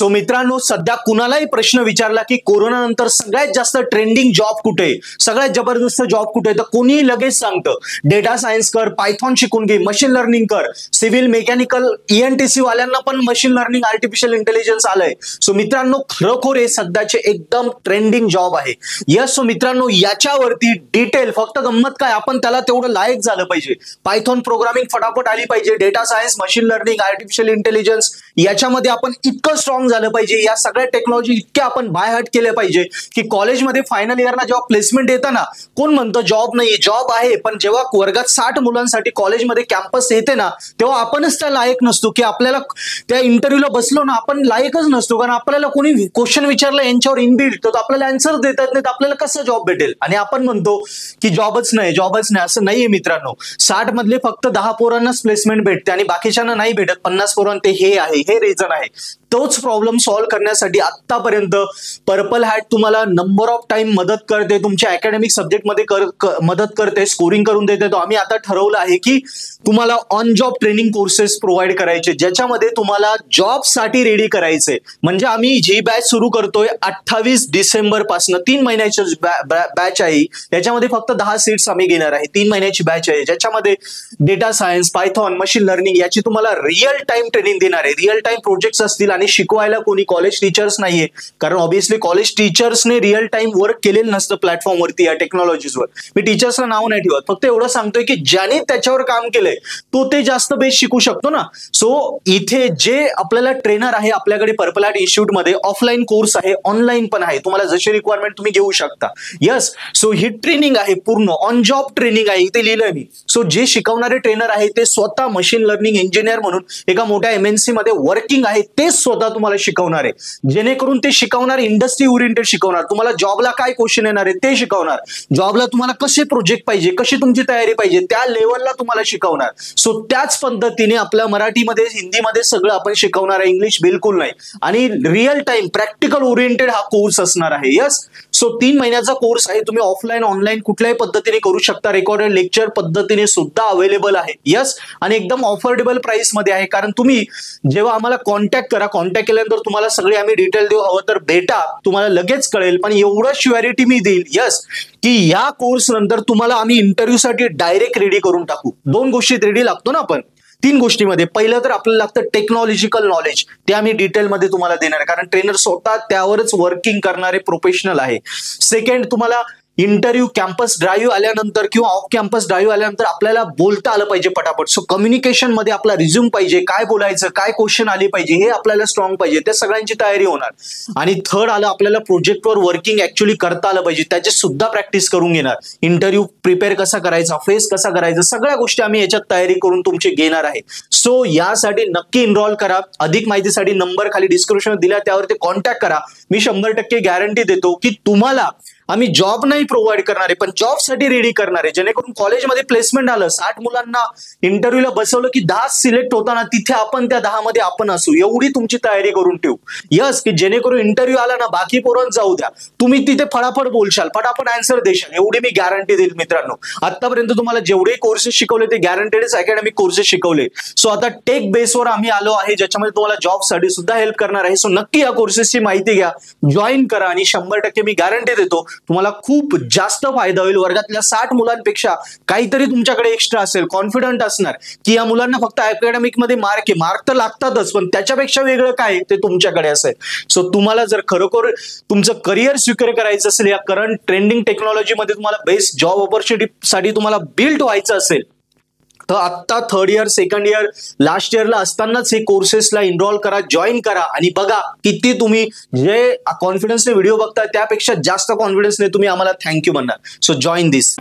So मित्रांनो, सध्या कुणालाही प्रश्न विचारला की कोरोना नंतर सगळ्यात जास्त ट्रेंडिंग जॉब कुठे, सगळ्यात जबरदस्त जॉब कुठे, तर कोणी लगेच सांगतं डेटा सायन्स कर, पायथॉन शिकून घे, मशीन लर्निंग कर. सिव्हिल मेकॅनिकल ENTC वाल्यांना पण मशीन लर्निंग, आर्टिफिशियल इंटेलिजन्स आलंय. सो मित्रांनो, खरोखर हे सध्याचे एकदम ट्रेंडिंग जॉब आहे. यस, सो मित्रांनो, याच्यावरती डिटेल, फक्त गंमत काय, आपण त्याला तेवढं लायक झालं पाहिजे. पायथॉन प्रोग्रामिंग फटाफट आली पाहिजे, data science, machine learning, artificial intelligence याच्यामध्ये आपण इतकं स्ट्रॉंग झालं पाहिजे, या सगळ्या टेक्नॉलॉजी इतक्या आपण बाय हार्ट केल्या पाहिजे की कॉलेजमध्ये फायनल इयरला जेव्हा प्लेसमेंट येतं ना, कोण म्हणतं जॉब नाही, जॉब आहे, पण जेव्हा वर्गात 60 मुलांसाठी कॉलेजमध्ये कॅम्पस येते ना, तेव्हा आपणच त्या लायक नसतो की आपल्याला त्या इंटरव्ह्यूला बसलो ना, आपण लायकच नसतो. कारण आपल्याला कोणी क्वेश्चन विचारलं यांच्यावर इनबिल्ट, तर आपल्याला आन्सर देतात नाही, आपल्याला कसं जॉब भेटेल. आणि आपण म्हणतो की जॉबच नाही, जॉबच नाही. असं नाहीये मित्रांनो. 60 मधले फक्त 10 पोरांनाच प्लेसमेंट भेटते आणि बाकीच्यांना नाही भेटत. 50 पोरांना ते हे आहे, हे रिझन आहे. तोच प्रॉब्लेम सॉल्व्ह करण्यासाठी आतापर्यंत पर्पल हॅट तुम्हाला नंबर ऑफ टाइम मदत करते, तुमच्या अकॅडमिक सब्जेक्टमध्ये मदत करते, स्कोरिंग करून देते. तो आम्ही आता ठरवलं आहे की तुम्हाला on job training courses provide करायचे, ज्याच्यामध्ये तुम्हाला जॉबसाठी रेडी करायचे. म्हणजे आम्ही जी बॅच सुरू करतोय 28 डिसेंबर पासून, 3 महिन्याची बॅच आहे. याच्यामध्ये फक्त 10 सीट्स आम्ही घेणार आहे. 3 महिन्याची बॅच आहे, ज्याच्यामध्ये data science, Python, machine learning याची तुम्हाला रिअल टाइम ट्रेनिंग देणार आहे. रिअल टाइम प्रोजेक्ट्स असतील आणि शिकवायला कोणी कॉलेज टीचर्स नाहीये, कारण ऑब्व्हियसली कॉलेज टीचर्सने रिअल टाइम वर्क केलेलं नसतं प्लॅटफॉर्मवरती, या टेक्नॉलॉजीजवर. मी टीचर्सला नाव नाही ठेवत, फक्त एवढं सांगतोय की ज्याने त्याच्यावर काम केलंय तो ते जास्त बेस्ट शिकू शकतो ना. सो इथे जे आपल्याला ट्रेनर आहे आपल्याकडे पर्पल हॅट इन्स्टिट्यूट मध्ये, ऑफलाईन कोर्स आहे, ऑनलाईन पण आहे. तुम्हाला जशी रिक्वायरमेंट तुम्ही घेऊ शकता. यस, सो ही ट्रेनिंग आहे पूर्ण ऑन जॉब ट्रेनिंग आहे, इथे लिहिलंय मी. सो जे शिकवणारे ट्रेनर आहे ते स्वतः मशीन लर्निंग इंजिनियर म्हणून एका मोठ्या MNC मध्ये वर्किंग आहे, तेच स्वतः तुम्हाला शिकवणार आहे. जेणेकरून ते शिकवणार इंडस्ट्री ओरिएंटेड शिकवणार. तुम्हाला जॉबला काय क्वेश्चन येणार आहे ते शिकवणार. जॉबला तुम्हाला कसे प्रोजेक्ट पाहिजे, कशी तुमची तयारी पाहिजे, त्या लेवलला तुम्हाला शिकवणार. सो त्याच पद्धतीने आपल्या मराठीमध्ये, हिंदीमध्ये सगळं आपण शिकवणार आहे, इंग्लिश बिलकुल नाही. आणि रिअल टाइम प्रॅक्टिकल ओरिएंटेड हा कोर्स असणार आहे. यस, सो 3 महिन्याचा कोर्स आहे. तुम्ही ऑफलाईन ऑनलाईन कुठल्याही पद्धतीने करू शकता. रेकॉर्डेड लेक्चर पद्धतीने सुद्धा अवेलेबल आहे. यस, आणि एकदम ऑफोर्डेबल प्राइस मध्ये आहे. कारण तुम्ही जेव्हा आम्हाला कॉन्टॅक्ट करा, कॉन्टॅक्ट केल्यानंतर तुम्हाला सगळे आम्ही डिटेल देऊ, हवं तर भेटा, तुम्हाला लगेच कळेल. पण एवढं श्युअरिटी मी देईल यस, की या कोर्स नंतर तुम्हाला आम्ही इंटरव्ह्यू साठी डायरेक्ट रेडी करून टाकू. 2 गोष्टीत रेडी लागतो ना आपण, 3 गोष्टीमध्ये. पहिलं तर आपल्याला लागतं टेक्नॉलॉजिकल नॉलेज, ते आम्ही डिटेलमध्ये तुम्हाला देणार, कारण ट्रेनर स्वतः त्यावरच वर्किंग करणारे प्रोफेशनल आहे. सेकंड, तुम्हाला इंटरव्ह्यू कॅम्पस ड्राईव्ह आल्यानंतर किंवा ऑफ कॅम्पस ड्राईव्ह आल्यानंतर आपल्याला बोलता आलं पाहिजे पटापट. सो कम्युनिकेशन मध्ये आपला रिझ्यूम पाहिजे, काय बोलायचं, काय क्वेश्चन आले पाहिजे, हे आपल्याला स्ट्रॉंग पाहिजे. त्या सगळ्यांची तयारी होणार. आणि थर्ड आलं, आपल्याला प्रोजेक्टवर वर्किंग ऍक्च्युअली करता आलं पाहिजे, त्याची सुद्धा प्रॅक्टिस करून घेणार. इंटरव्ह्यू प्रिपेअर कसा करायचा, फेस कसा करायचा, सगळ्या गोष्टी आम्ही याच्यात तयारी करून तुमची घेणार आहे. सो यासाठी नक्की इनरोल करा. अधिक माहितीसाठी नंबर खाली डिस्क्रिप्शन दिला, त्यावरती कॉन्टॅक्ट करा. मी 100% गॅरंटी देतो की तुम्हाला आम्ही जॉब नाही प्रोव्हाइड करणारे, पण जॉब साठी रेडी करणारे. जेणेकरून कॉलेजमध्ये प्लेसमेंट आलं, 60 मुलांना इंटरव्ह्यूला बसवलं की 10 सिलेक्ट होताना तिथे आपण त्या 10 मध्ये आपण असू, एवढी तुमची तयारी करून ठेवू. यस, की जेणेकरून इंटरव्ह्यू आला ना, बाकी पोरांना जाऊ द्या, तुम्ही तिथे फटाफट बोलशाल, फटाफट आन्सर देशाल, एवढी मी गॅरंटी देईल मित्रांनो. आतापर्यंत तुम्हाला जेवढे कोर्सेस शिकवले ते गॅरंटेडच अकॅडमिक कोर्सेस शिकवले. सो आता टेक बेसवर आम्ही आलो आहे, ज्याच्यामध्ये तुम्हाला जॉबसाठी सुद्धा हेल्प करणार आहे. सो नक्की या कोर्सेसची माहिती घ्या, जॉईन करा, आणि 100% मी गॅरंटी देतो तुम्हाला खूप जास्त फायदा होईल. वर्गातल्या 60 मुलांपेक्षा काहीतरी तुमच्याकडे एक्स्ट्रा असेल, कॉन्फिडंट असणार की या मुलांना फक्त अकॅडमिक मध्ये मार्क आहे, मार्क तर लागतातच, पण त्याच्यापेक्षा वेगळं काय ते तुमच्याकडे असेल. सो तुम्हाला जर खरोखर तुमचं करिअर सिक्युअर करायचं असेल, या करंट ट्रेंडिंग टेक्नॉलॉजी मध्ये तुम्हाला बेस्ट जॉब ऑपॉर्च्युनिटी साठी तुम्हाला बिल्ड व्हायचं असेल, तर आत्ता 3rd year, 2nd year, last इयरला असतानाच हे कोर्सेसला इनरोल करा, जॉईन करा, आणि बघा किती तुम्ही जे कॉन्फिडन्सने व्हिडिओ बघता त्यापेक्षा जास्त कॉन्फिडन्सने तुम्ही आम्हाला थँक्यू म्हणणार. सो जॉईन दिस.